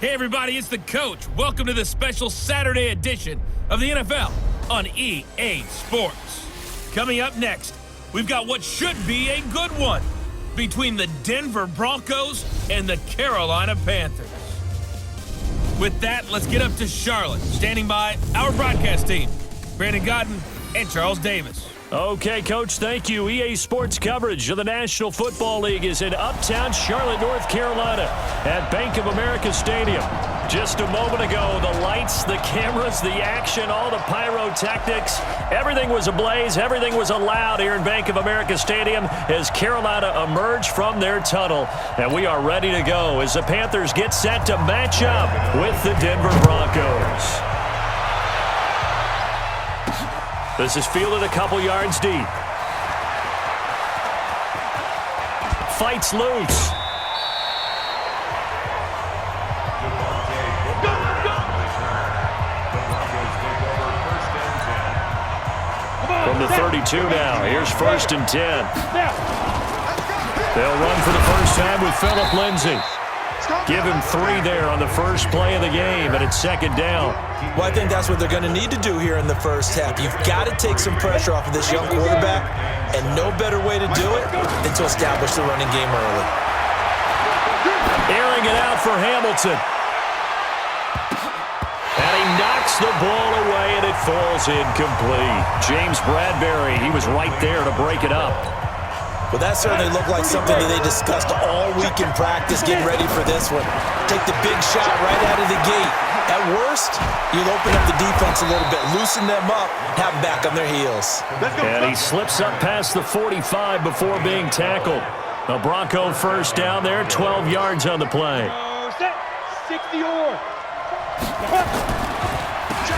Hey everybody, it's the coach. Welcome to the special Saturday edition of the NFL on EA Sports. Coming up next, we've got what should be a good one between the Denver Broncos and the Carolina Panthers. With that, let's get up to Charlotte. Standing by, our broadcast team, Brandon Godden and Charles Davis. Okay, Coach, thank you. EA Sports coverage of the National Football League is in uptown Charlotte, North Carolina at Bank of America Stadium. Just a moment ago, the lights, the cameras, the action, all the pyrotechnics, everything was ablaze, everything was allowed here in Bank of America Stadium as Carolina emerged from their tunnel. And we are ready to go as the Panthers get set to match up with the Denver Broncos. This is fielded a couple yards deep. Fights loose. From the 32 now. Here's 1st and 10. They'll run for the first time with Phillip Lindsay. Give him 3 there on the first play of the game, and it's 2nd down. Well, I think that's what they're going to need to do here in the first half. You've got to take some pressure off of this young quarterback, and no better way to do it than to establish the running game early. Airing it out for Hamilton. And he knocks the ball away, and it falls incomplete. James Bradbury, he was right there to break it up. Well, that certainly looked like something that they discussed all week in practice, getting ready for this one. Take the big shot right out of the gate. At worst, you'll open up the defense a little bit, loosen them up, have them back on their heels. And he slips up past the 45 before being tackled. The Bronco first down there, 12 yards on the play.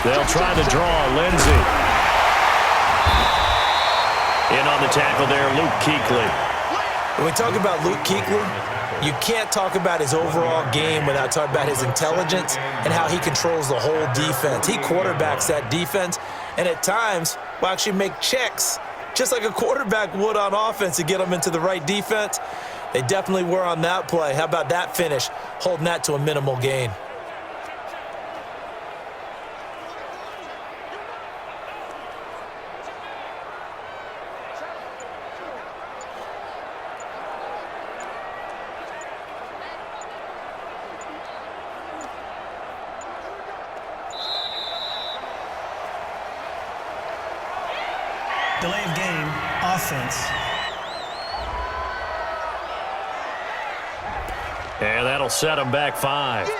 They'll try to draw Lindsay. In on the tackle there, Luke Kuechly. When we talk about Luke Kuechly, you can't talk about his overall game without talking about his intelligence and how he controls the whole defense. He quarterbacks that defense, and at times will actually make checks, just like a quarterback would on offense to get them into the right defense. They definitely were on that play. How about that finish, holding that to a minimal gain? Delay of game, offense. And that'll set him back 5. Let's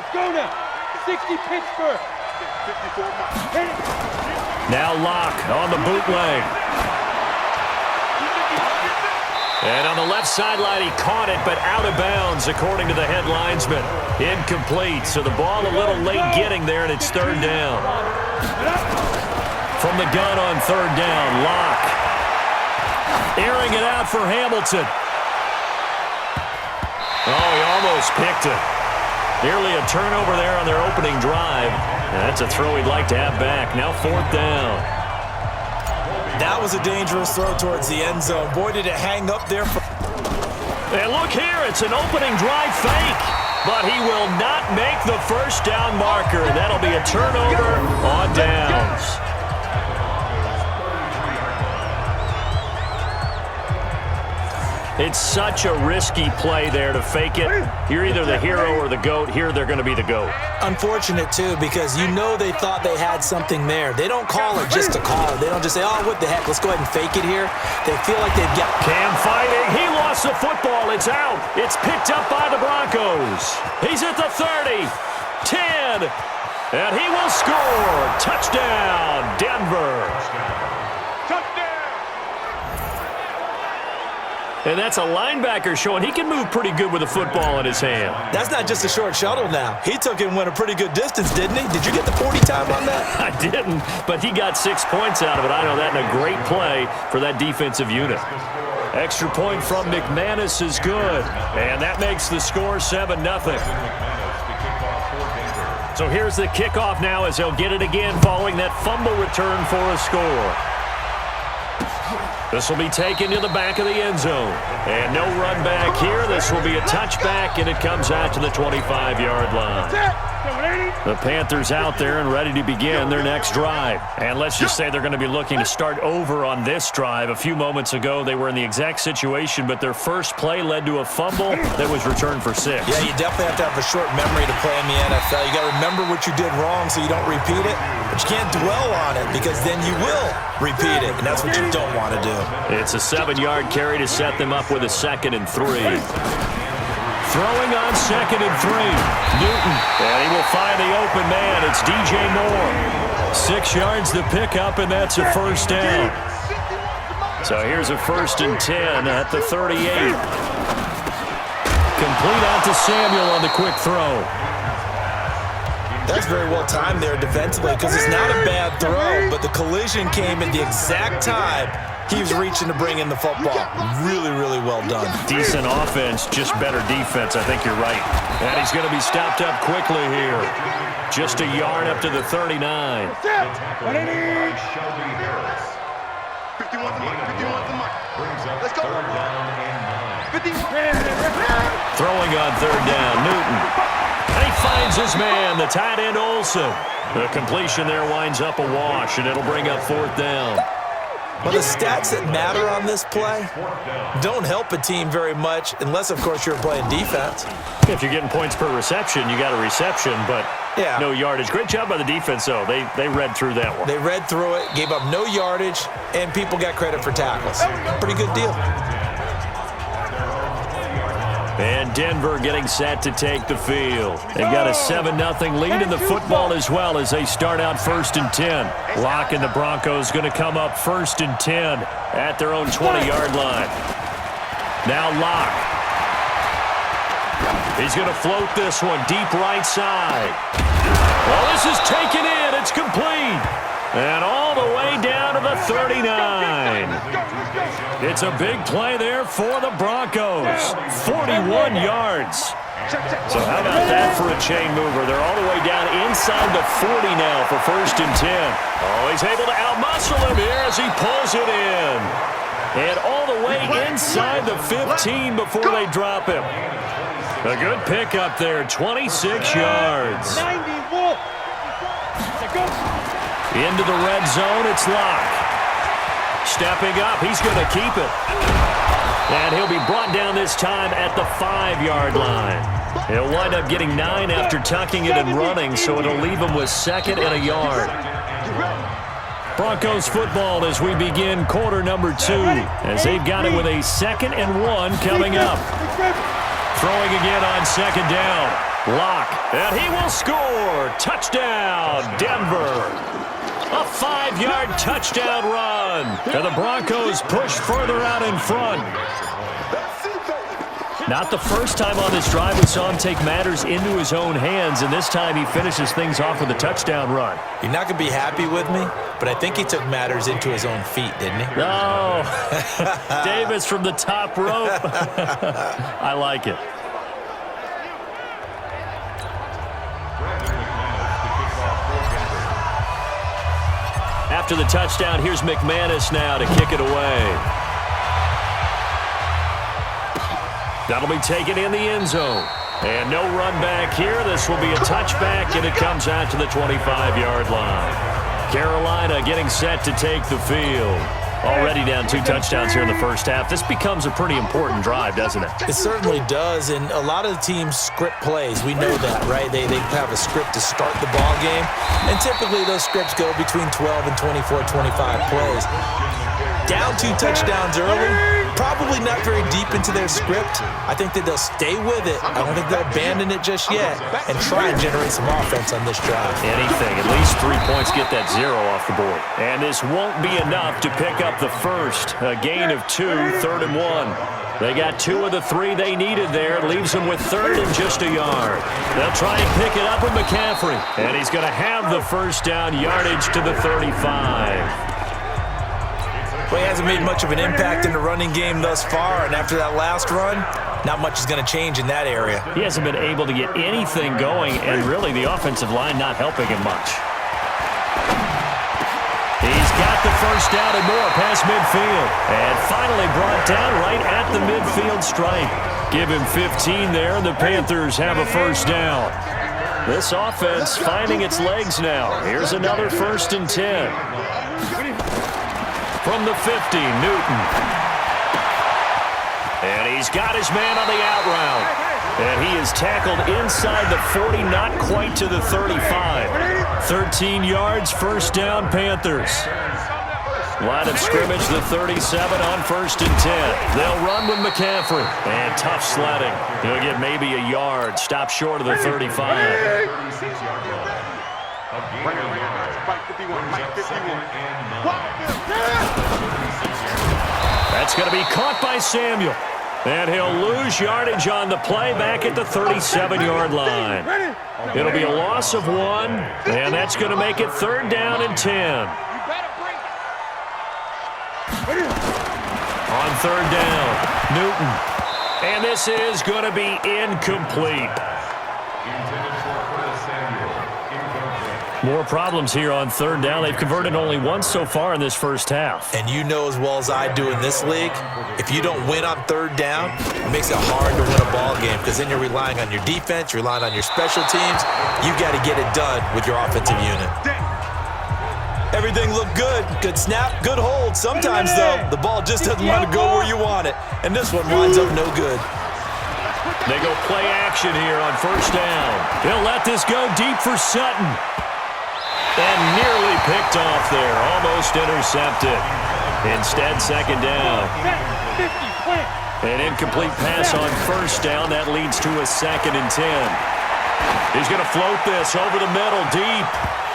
go now. 60 Pittsburgh. 54 miles. Now Locke on the bootleg. And on the left sideline, he caught it, but out of bounds, according to the head linesman. Incomplete, so the ball a little late getting there, and it's 3rd down. From the gun on 3rd down, Locke. Airing it out for Hamilton. Oh, he almost picked it. Nearly a turnover there on their opening drive. And that's a throw he'd like to have back. Now 4th down. That was a dangerous throw towards the end zone. Boy, did it hang up there. And look here, it's an opening drive fake. But he will not make the first down marker. That'll be a turnover on downs. It's such a risky play there to fake it. You're either the hero or the GOAT. Here, they're going to be the GOAT. Unfortunate, too, because you know they thought they had something there. They don't call it just to call it. They don't just say, oh, what the heck, let's go ahead and fake it here. They feel like they've got... Cam fighting. He lost the football. It's out. It's picked up by the Broncos. He's at the 30, 10, and he will score. Touchdown, Denver. And that's a linebacker showing he can move pretty good with a football in his hand. That's not just a short shuttle now. He took it and went a pretty good distance, didn't he? Did you get the 40 time on that? I didn't, but he got 6 points out of it. I know that, and a great play for that defensive unit. Extra point from McManus is good, and that makes the score 7-0. So here's the kickoff now as they'll get it again following that fumble return for a score. This will be taken to the back of the end zone. And no run back here. This will be a touchback, and it comes out to the 25-yard line. The Panthers out there and ready to begin their next drive. And let's just say they're going to be looking to start over on this drive. A few moments ago, they were in the exact situation, but their first play led to a fumble that was returned for 6. Yeah, you definitely have to have a short memory to play in the NFL. You got to remember what you did wrong so you don't repeat it, but you can't dwell on it because then you will repeat it, and that's what you don't want to do. It's a 7-yard carry to set them up with a 2nd and 3. Throwing on 2nd and 3. Newton. And he will find the open man. It's DJ Moore. 6 yards to pick up, and that's a first down. So here's a 1st and 10 at the 38. Complete out to Samuel on the quick throw. That's very well timed there defensively because it's not a bad throw, but the collision came at the exact time he was reaching to bring in the football. Really, really well done. Decent offense, just better defense. I think you're right. And he's going to be stopped up quickly here. Just a yard up to the 39. Let's go. Throwing on 3rd down, Newton. And he finds his man, the tight end Olsen. The completion there winds up a wash, and it'll bring up 4th down. Well, the stats that matter on this play don't help a team very much unless, of course, you're playing defense. If you're getting points per reception, you got a reception, but no yardage. Great job by the defense, though. They read through that one. They read through it, gave up no yardage, and people got credit for tackles. Pretty good deal. And Denver getting set to take the field. They've got a 7-0 lead in the football as well as they start out 1st and 10. Locke and the Broncos going to come up 1st and 10 at their own 20-yard line. Now Locke. He's going to float this one deep right side. Well, this is taken in. It's complete. And all the way down to the 39. It's a big play there for the Broncos. 41 yards. So how about that for a chain mover? They're all the way down inside the 40 now for 1st and 10. Oh, he's able to outmuscle him here as he pulls it in. And all the way inside the 15 before they drop him. A good pickup there, 26 yards. Into the red zone, it's Locke. Stepping up, he's going to keep it. And he'll be brought down this time at the 5-yard line. He'll wind up getting 9 after tucking it and running, so it'll leave him with 2nd and a yard. Broncos football as we begin quarter number 2, as they've got it with a 2nd and 1 coming up. Throwing again on 2nd down. Locke, and he will score. Touchdown, Denver. A 5-yard touchdown run. And the Broncos push further out in front. Not the first time on this drive we saw him take matters into his own hands, and this time he finishes things off with a touchdown run. You're not going to be happy with me, but I think he took matters into his own feet, didn't he? No. Davis from the top rope. I like it. After the touchdown, here's McManus now to kick it away. That'll be taken in the end zone. And no run back here. This will be a touchback, and it comes out to the 25-yard line. Carolina getting set to take the field. Already down 2 touchdowns here in the first half. This becomes a pretty important drive, doesn't it? It certainly does, and a lot of the teams script plays. We know that, right? They have a script to start the ball game, and typically those scripts go between 12 and 24, 25 plays. Down 2 touchdowns early, probably not very deep into their script. I think that they'll stay with it. I don't think they'll abandon it just yet and try and generate some offense on this drive. Anything. At least 3 points get that 0 off the board. And this won't be enough to pick up the first. A gain of 2, 3rd and 1. They got 2 of the 3 they needed there. Leaves them with 3rd and just a yard. They'll try and pick it up with McCaffrey. And he's going to have the first down, yardage to the 35. Well, he hasn't made much of an impact in the running game thus far, and after that last run, not much is going to change in that area. He hasn't been able to get anything going, and really the offensive line not helping him much. He's got the first down and more past midfield. And finally brought down right at the midfield stripe. Give him 15 there, and the Panthers have a first down. This offense finding its legs now. Here's another 1st and 10. From the 50, Newton. And he's got his man on the out route. And he is tackled inside the 40, not quite to the 35. 13 yards, first down, Panthers. Line of scrimmage, the 37 on 1st and 10. They'll run with McCaffrey. And tough sledding. He'll get maybe a yard. Stop short of the 35. That's going to be caught by Samuel. And he'll lose yardage on the play back at the 37-yard line. It'll be a loss of 1, and that's going to make it 3rd down and 10. On 3rd down, Newton. And this is going to be incomplete. More problems here on 3rd down. They've converted only once so far in this first half. And you know as well as I do in this league, if you don't win on 3rd down, it makes it hard to win a ball game because then you're relying on your defense, you're relying on your special teams. You've got to get it done with your offensive unit. Everything looked good. Good snap, good hold. Sometimes, though, the ball just doesn't want to go where you want it. And this one winds up no good. They go play action here on 1st down. He'll let this go deep for Sutton. And nearly picked off there. Almost intercepted. Instead, 2nd down. An incomplete pass on 1st down. That leads to a 2nd and 10. He's going to float this over the middle deep.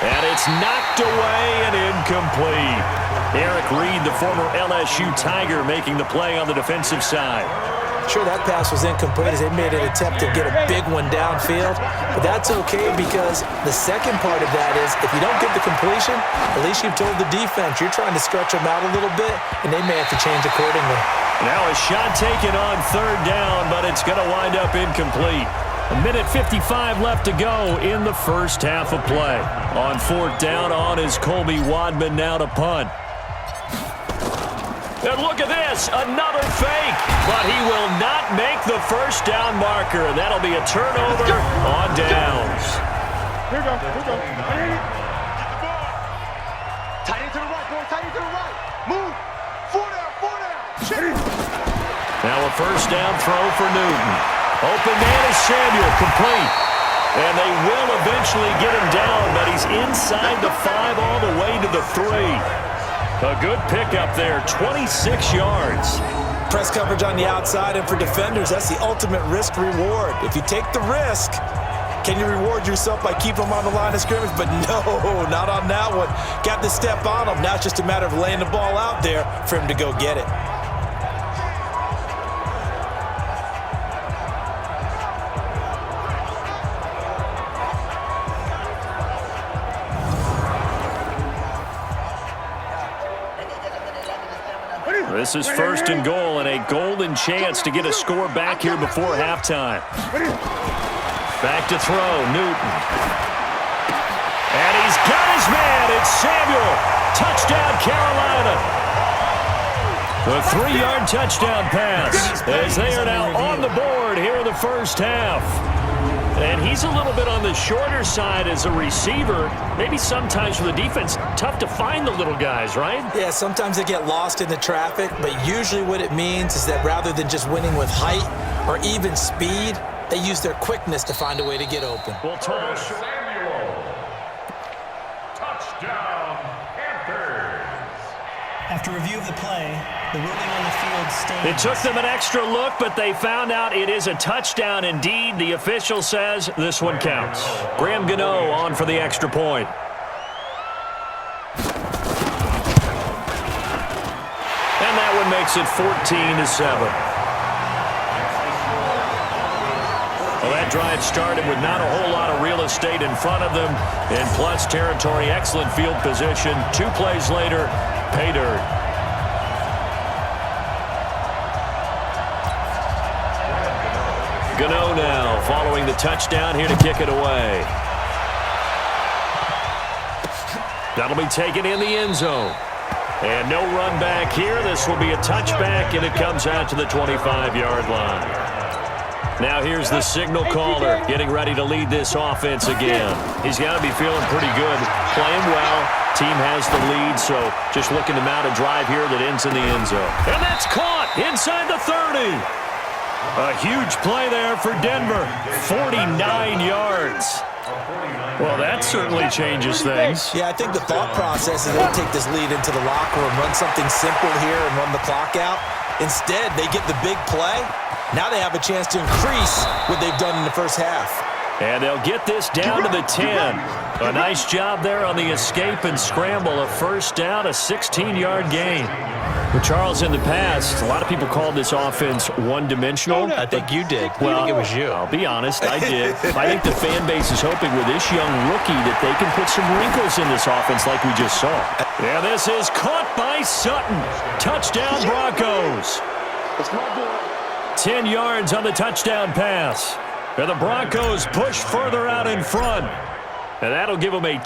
And it's knocked away and incomplete. Eric Reed, the former LSU Tiger, making the play on the defensive side. Sure, that pass was incomplete as they made an attempt to get a big one downfield. But that's okay because the second part of that is if you don't get the completion, at least you've told the defense you're trying to stretch them out a little bit, and they may have to change accordingly. Now a shot taken on 3rd down, but it's going to wind up incomplete. 1:55 left to go in the first half of play. On 4th down on is Colby Wadman now to punt. And look at this, another fake, but he will not make the first down marker. That'll be a turnover on downs. Here we go, here we go. Tight end to the right, boy, tight end to the right. Move, 4 down. Now a first down throw for Newton. Open man is Samuel, complete. And they will eventually get him down, but he's inside the 5 all the way to the 3. A good pickup there, 26 yards. Press coverage on the outside, and for defenders, that's the ultimate risk-reward. If you take the risk, can you reward yourself by keeping them on the line of scrimmage? But no, not on that one. Got to step on them. Now it's just a matter of laying the ball out there for him to go get it. This is 1st and goal and a golden chance to get a score back here before halftime. Back to throw, Newton. And he's got his man. It's Samuel. Touchdown, Carolina. The 3-yard touchdown pass as they are now on the board here in the first half. And he's a little bit on the shorter side as a receiver. Maybe sometimes for the defense, tough to find the little guys, right? Yeah, sometimes they get lost in the traffic, but usually what it means is that rather than just winning with height or even speed, they use their quickness to find a way to get open. Well, Samuel. Touchdown, Panthers. After review of the play, the ruling on the field stands. It took them an extra look, but they found out it is a touchdown indeed. The official says this one counts. Graham Gano on for the extra point. And that one makes it 14-7. Well, that drive started with not a whole lot of real estate in front of them. In plus territory, excellent field position. 2 plays later, pay dirt. Gano now following the touchdown here to kick it away. That'll be taken in the end zone. And no run back here. This will be a touchback, and it comes out to the 25-yard line. Now here's the signal caller getting ready to lead this offense again. He's got to be feeling pretty good, playing well. Team has the lead, so just looking to mount a drive here that ends in the end zone. And that's caught inside the 30. A huge play there for Denver, 49 yards. Well, that certainly changes things. Yeah, I think the thought process is they'll take this lead into the locker room, run something simple here and run the clock out. Instead, they get the big play. Now they have a chance to increase what they've done in the first half. And they'll get this down to the 10. A nice job there on the escape and scramble. A first down, a 16-yard gain. Well, Charles, in the past, a lot of people called this offense one-dimensional. I think you did. Well, I think it was you. I'll be honest, I did. I think the fan base is hoping with this young rookie that they can put some wrinkles in this offense like we just saw. And this is caught by Sutton. Touchdown, Broncos. 10 yards on the touchdown pass. And the Broncos push further out in front. And that'll give them a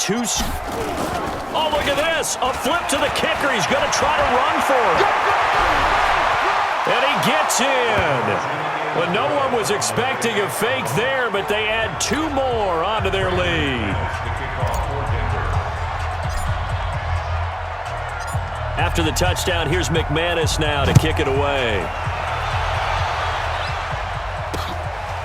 Oh, look at this. A flip to the kicker. He's going to try to run for it. And he gets in. Well, no one was expecting a fake there, but they add 2 more onto their lead. After the touchdown, here's McManus now to kick it away.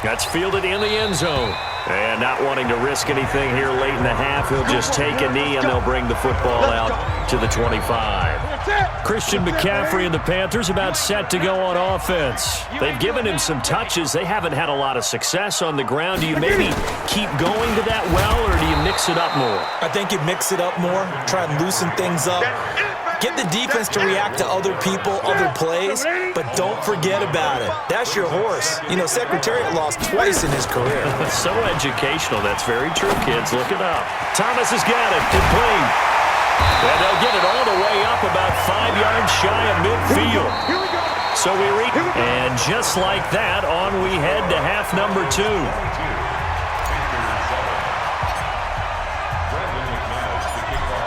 That's fielded in the end zone. And not wanting to risk anything here late in the half, he'll just take a knee and they'll bring the football out to the 25. Christian McCaffrey and the Panthers about set to go on offense. They've given him some touches. They haven't had a lot of success on the ground. Do you maybe keep going to that well, or do you mix it up more? I think you mix it up more, try and loosen things up. Get the defense to react to other people, other plays, but don't forget about it. That's your horse. You know, Secretariat lost twice in his career. So educational. That's very true, kids. Look it up. Thomas has got it. Complete. And they'll get it all the way up about 5 yards shy of midfield. So we reach. And just like that, on we head to half number 2.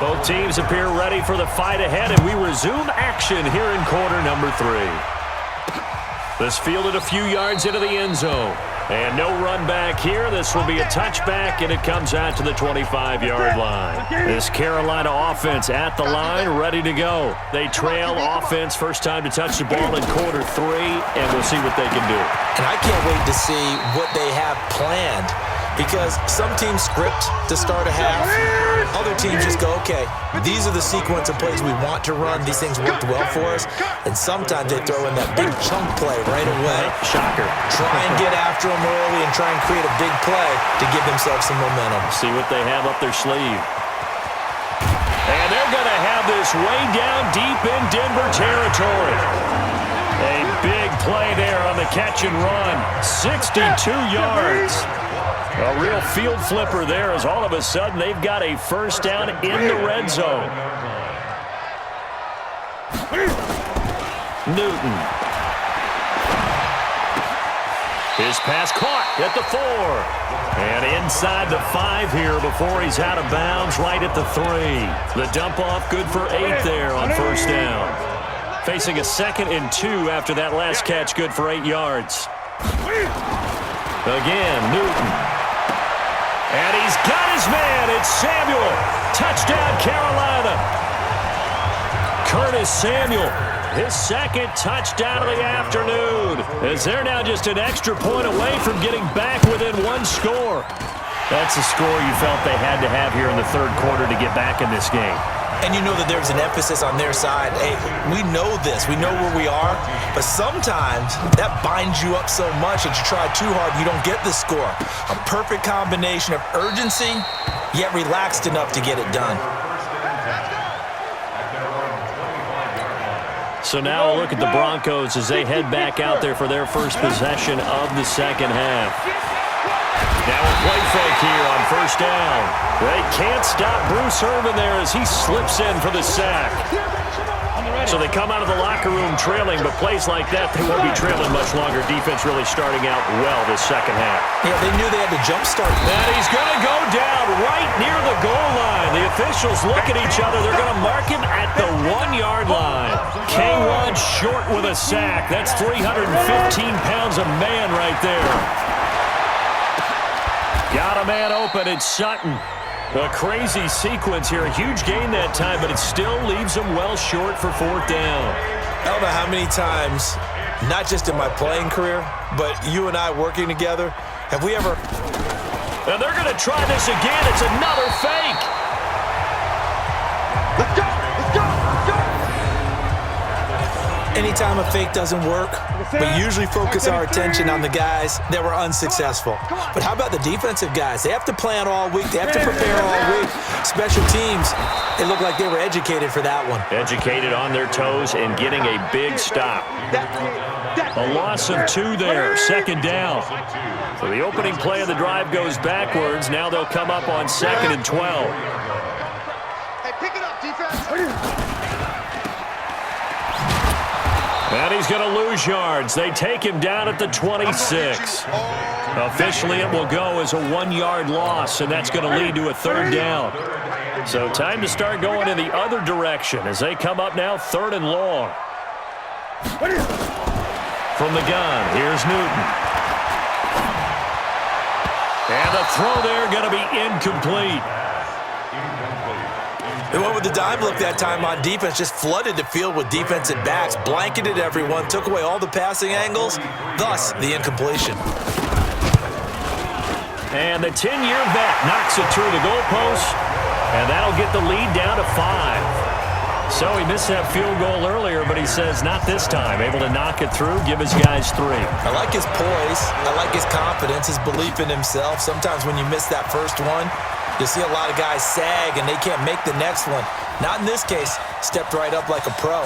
Both teams appear ready for the fight ahead, and we resume action here in quarter number 3. This fielded a few yards into the end zone. And no run back here. This will be a touchback, and it comes out to the 25-yard line. This Carolina offense at the line, ready to go. They trail offense, first time to touch the ball in quarter 3, and we'll see what they can do. And I can't wait to see what they have planned, because some teams script to start a half. Other teams just go, okay, these are the sequence of plays we want to run. These things worked well for us. And sometimes they throw in that big chunk play right away. Shocker. Try and get after them early and try and create a big play to give themselves some momentum. See what they have up their sleeve. And they're going to have this way down deep in Denver territory. A big play there on the catch and run. 62 yards. A real field flipper there, as all of a sudden they've got a first down in the red zone. Newton. His pass caught at the 4. And inside the 5 here before he's out of bounds, right at the 3. The dump off good for 8 there on first down. Facing a 2nd and 2 after that last catch, good for 8 yards. Again, Newton. And he's got his man. It's Samuel. Touchdown, Carolina. Curtis Samuel, his 2nd touchdown of the afternoon, as they're now just an extra point away from getting back within 1 score. That's a score you felt they had to have here in the 3rd quarter to get back in this game. And you know that there's an emphasis on their side. Hey, we know this. We know where we are. But sometimes that binds you up so much that you try too hard, you don't get the score. A perfect combination of urgency, yet relaxed enough to get it done. So now a look at the Broncos as they head back out there for their first possession of the 2nd half. Now a play fake here on first down. They can't stop Bruce Irvin there as he slips in for the sack. So they come out of the locker room trailing, but plays like that, they won't be trailing much longer. Defense really starting out well this 2nd half. Yeah, they knew they had to jumpstart. And he's going to go down right near the goal line. The officials look at each other. They're going to mark him at the 1-yard line. K1 short with a sack. That's 315 pounds of man right there. Got a man open. It's Sutton. A crazy sequence here. A huge gain that time, but it still leaves him well short for 4th down. I don't know how many times, not just in my playing career, but you and I working together, have we ever... And they're going to try this again. It's another fake. Let's go! Let's go! Let's go! Anytime a fake doesn't work, we usually focus our attention on the guys that were unsuccessful. But how about the defensive guys? They have to plan all week. They have to prepare all week. Special teams, it looked like they were educated for that one. Educated on their toes and getting a big stop. A loss of 2 there, 2nd down. So the opening play of the drive goes backwards. Now they'll come up on 2nd and 12. Hey, pick it up, defense. And he's going to lose yards. They take him down at the 26. Officially, it will go as a 1-yard loss, and that's going to lead to a 3rd down. So time to start going in the other direction as they come up now 3rd and long. From the gun, here's Newton. And the throw there going to be incomplete. They went with the dime look that time on defense, just flooded the field with defensive backs, blanketed everyone, took away all the passing angles, thus the incompletion. And the 10-year vet knocks it through the goalpost, and that'll get the lead down to 5. So he missed that field goal earlier, but he says not this time. Able to knock it through, give his guys 3. I like his poise. I like his confidence, his belief in himself. Sometimes when you miss that first one, you see a lot of guys sag and they can't make the next one. Not in this case. Stepped right up like a pro.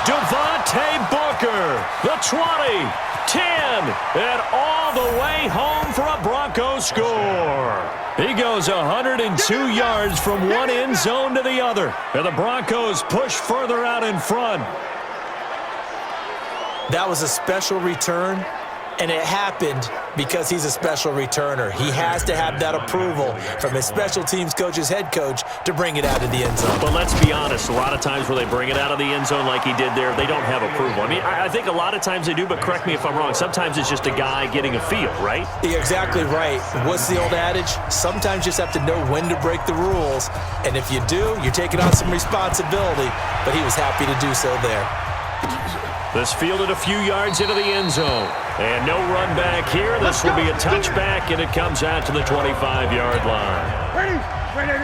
Devontae Booker, the 20, 10, and all the way home for a Broncos score. He goes 102 yards from one end zone to the other. And the Broncos push further out in front. That was a special return, and it happened because he's a special returner. He has to have that approval from his special teams coach's head coach to bring it out of the end zone. But let's be honest, a lot of times where they bring it out of the end zone like he did there, they don't have approval. I mean, I think a lot of times they do, but correct me if I'm wrong. Sometimes it's just a guy getting a feel, right? You're exactly right. What's the old adage? Sometimes you just have to know when to break the rules. And if you do, you're taking on some responsibility. But he was happy to do so there. This fielded a few yards into the end zone. And no run back here. This will be a touchback, and it comes out to the 25-yard line.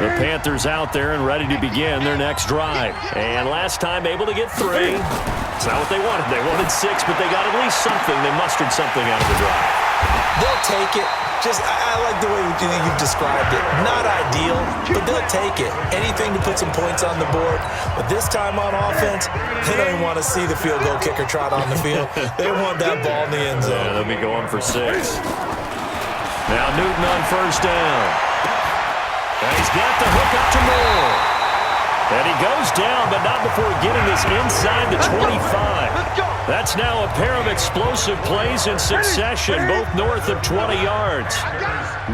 The Panthers out there and ready to begin their next drive. And last time able to get 3. It's not what they wanted. They wanted 6, but they got at least something. They mustered something out of the drive. They'll take it. I like the way you've described it. Not ideal, but they'll take it. Anything to put some points on the board. But this time on offense, they don't even want to see the field goal kicker trot on the field. They want that ball in the end zone. Yeah, they'll be going for 6. Now Newton on 1st down. And he's got the hook up to Moore. And he goes down, but not before getting this inside the 25. That's now a pair of explosive plays in succession, both north of 20 yards.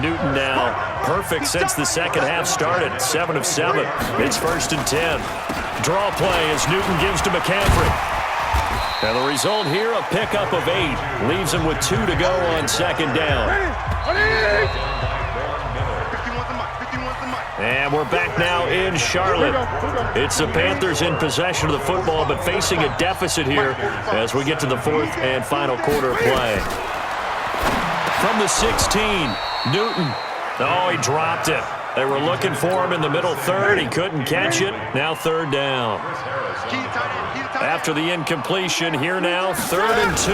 Newton now perfect since the second half started, 7 of 7. It's 1st and 10. Draw play as Newton gives to McCaffrey. And the result here, a pickup of 8. Leaves him with 2 to go on 2nd down. And we're back now in Charlotte. It's the Panthers in possession of the football, but facing a deficit here as we get to the 4th and final quarter of play. From the 16, Newton. Oh, he dropped it. They were looking for him in the middle 3rd. He couldn't catch it. Now 3rd down. After the incompletion, here now 3rd and 2.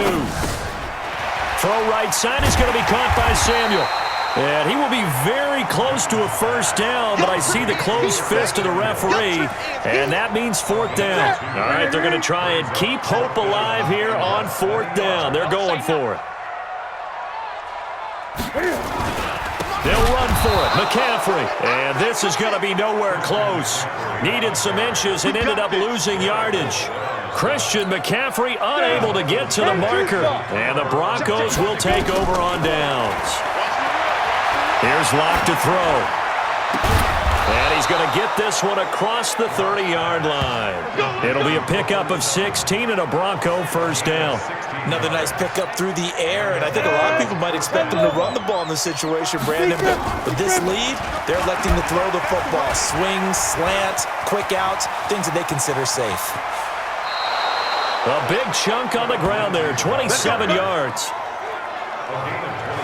Throw right side is going to be caught by Samuel. And he will be very close to a 1st down, but I see the closed fist of the referee, and that means 4th down. All right, they're going to try and keep hope alive here on 4th down. They're going for it. They'll run for it. McCaffrey. And this is going to be nowhere close. Needed some inches and ended up losing yardage. Christian McCaffrey unable to get to the marker. And the Broncos will take over on downs. Here's Locke to throw. And he's going to get this one across the 30-yard line. It'll be a pickup of 16 and a Bronco first down. Another nice pickup through the air, and I think a lot of people might expect them to run the ball in this situation, Brandon, but with this lead, they're electing to throw the football. Swings, slants, quick outs, things that they consider safe. A big chunk on the ground there, 27 yards.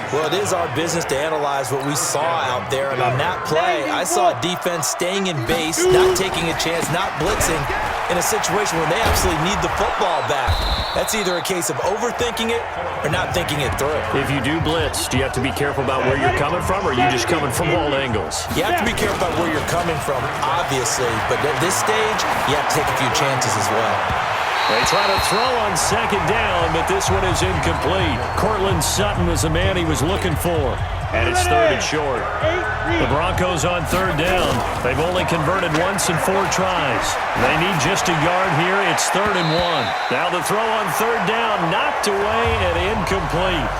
Well, it is our business to analyze what we saw out there, and on that play, I saw a defense staying in base, not taking a chance, not blitzing in a situation where they absolutely need the football back. That's either a case of overthinking it or not thinking it through. If you do blitz, do you have to be careful about where you're coming from, or are you just coming from all angles? You have to be careful about where you're coming from, obviously, but at this stage, you have to take a few chances as well. They try to throw on second down, but this one is incomplete. Cortland Sutton was the man he was looking for. And it's third and short. The Broncos on third down. They've only converted once in 4 tries. They need just a yard here. It's 3rd and 1. Now the throw on third down, knocked away and incomplete.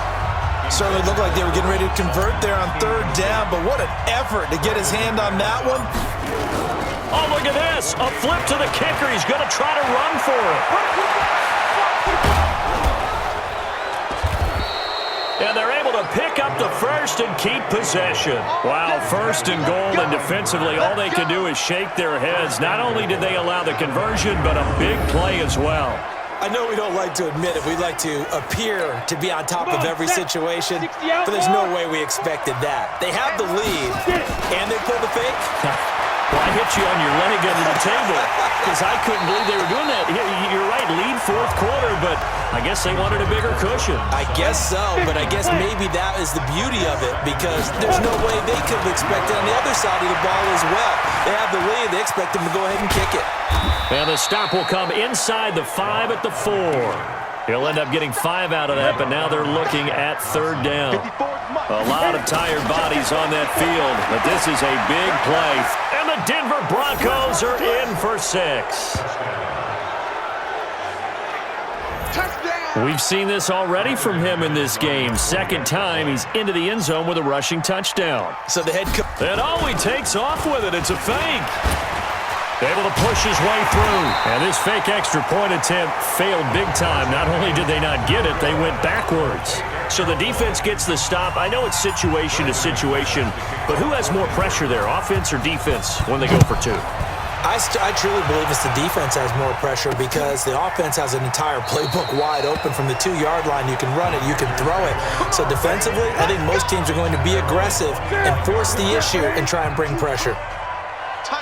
Certainly looked like they were getting ready to convert there on third down, but what an effort to get his hand on that one. Oh, look at this. A flip to the kicker. He's going to try to run for it. And they're able to pick up the first and keep possession. Wow, 1st and goal, and defensively all they can do is shake their heads. Not only did they allow the conversion, but a big play as well. I know we don't like to admit it. We like to appear to be on top of every situation, but there's no way we expected that. They have the lead, and they pull the fake. Well, I hit you on your leg under the table because I couldn't believe they were doing that. You're right, lead 4th quarter, but I guess they wanted a bigger cushion. I guess so, but I guess maybe that is the beauty of it because there's no way they could have expected on the other side of the ball as well. They have the lead. They expect them to go ahead and kick it. And the stop will come inside the 5 at the 4. He'll end up getting 5 out of that, but now they're looking at third down. A lot of tired bodies on that field, but this is a big play. And the Denver Broncos are in for 6. We've seen this already from him in this game. 2nd time he's into the end zone with a rushing touchdown. So the head coach. And he takes off with it. It's a fake. Able to push his way through. And this fake extra point attempt failed big time. Not only did they not get it, they went backwards. So the defense gets the stop. I know it's situation to situation, but who has more pressure there, offense or defense, when they go for 2? I truly believe it's the defense has more pressure because the offense has an entire playbook wide open from the 2-yard line. You can run it, you can throw it. So defensively, I think most teams are going to be aggressive and force the issue and try and bring pressure.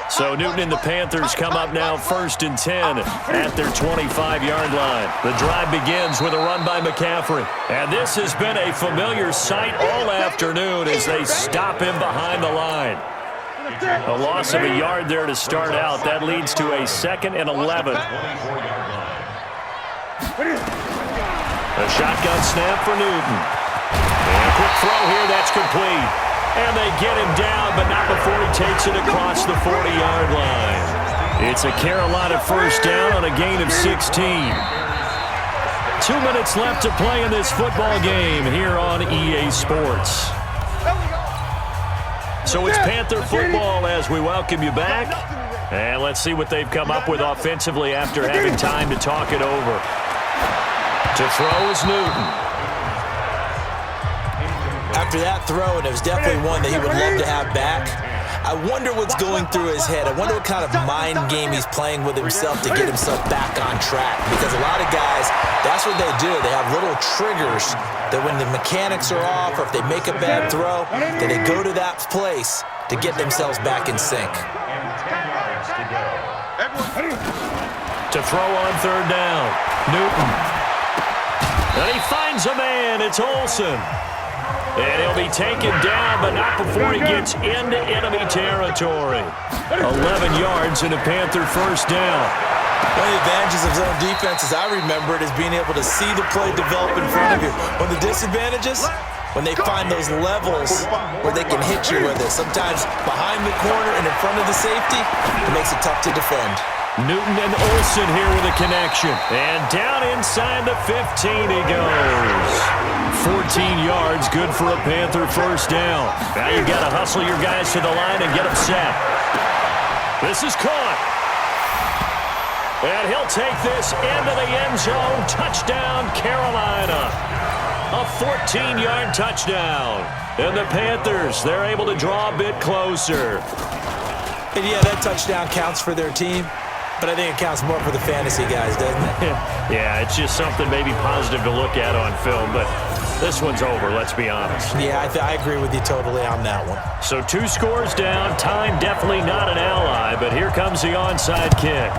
So Newton and the Panthers come up now 1st and 10 at their 25-yard line. The drive begins with a run by McCaffrey. And this has been a familiar sight all afternoon as they stop him behind the line. A loss of a yard there to start out. That leads to a 2nd and 11. A shotgun snap for Newton. And a quick throw here, that's complete. And they get him down, but not before he takes it across the 40-yard line. It's a Carolina first down on a gain of 16. 2 minutes left to play in this football game here on EA Sports. So it's Panther football as we welcome you back. And let's see what they've come up with offensively after having time to talk it over. To throw is Newton. After that throw, and it was definitely one that he would love to have back, I wonder what's going through his head. I wonder what kind of mind game he's playing with himself to get himself back on track. Because a lot of guys, that's what they do. They have little triggers that when the mechanics are off or if they make a bad throw, that they go to that place to get themselves back in sync. To throw on third down, Newton. And he finds a man. It's Olsen. And he'll be taken down, but not before he gets into enemy territory. 11 yards and a Panther first down. One of the advantages of zone defense, as I remember it, is being able to see the play develop in front of you. One of the disadvantages, when they find those levels where they can hit you with it. Sometimes behind the corner and in front of the safety, it makes it tough to defend. Newton and Olsen here with a connection. And down inside the 15 he goes. 14 yards, good for a Panther first down. Now you've got to hustle your guys to the line and get them set. This is caught. And he'll take this into the end zone. Touchdown, Carolina. A 14-yard touchdown. And the Panthers, they're able to draw a bit closer. And yeah, that touchdown counts for their team, but I think it counts more for the fantasy guys, doesn't it? Yeah, it's just something maybe positive to look at on film, but this one's over, let's be honest. Yeah, I agree with you totally on that one. So 2 scores down, time definitely not an ally, but here comes the onside kick.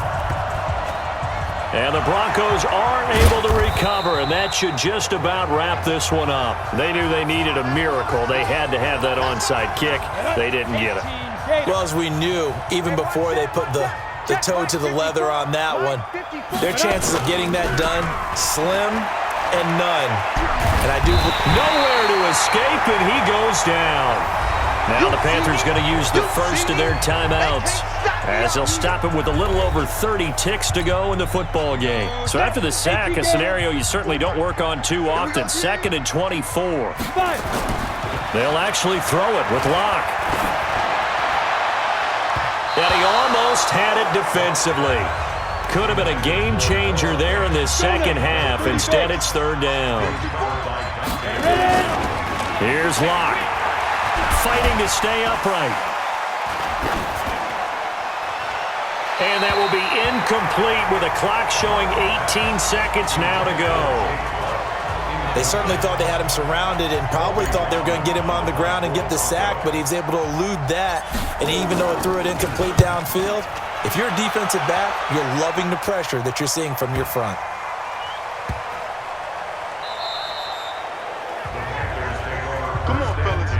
And the Broncos are able to recover, and that should just about wrap this one up. They knew they needed a miracle. They had to have that onside kick. They didn't get it. Well, as we knew, even before they put the toe to the leather on that one, their chances of getting that done, slim and none. And I do... Nowhere to escape, and he goes down. Now the Panthers going to use the first of their timeouts, as they'll stop it with a little over 30 ticks to go in the football game. So after the sack, a scenario you certainly don't work on too often, 2nd and 24. They'll actually throw it with Locke. And he almost had it defensively. Could have been a game changer there in this second half. Instead, it's 3rd down. Here's Locke, fighting to stay upright. And that will be incomplete with a clock showing 18 seconds now to go. They certainly thought they had him surrounded and probably thought they were going to get him on the ground and get the sack, but he was able to elude that. And even though it threw it incomplete downfield, if you're a defensive back, you're loving the pressure that you're seeing from your front. Come on, fellas.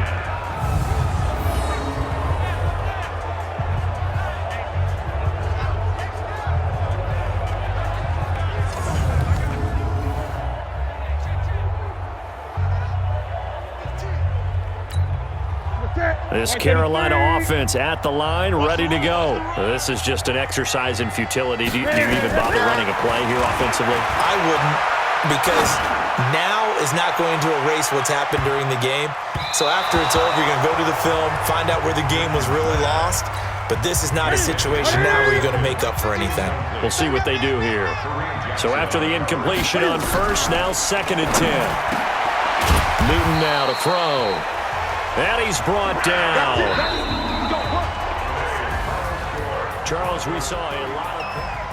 This Carolina offense at the line, ready to go. This is just an exercise in futility. Do you even bother running a play here offensively? I wouldn't, because now is not going to erase what's happened during the game. So after it's over, you're going to go to the film, find out where the game was really lost. But this is not a situation now where you're going to make up for anything. We'll see what they do here. So after the incompletion on first, now 2nd and 10. Newton now to throw. And he's brought down. Charles, we saw a lot of...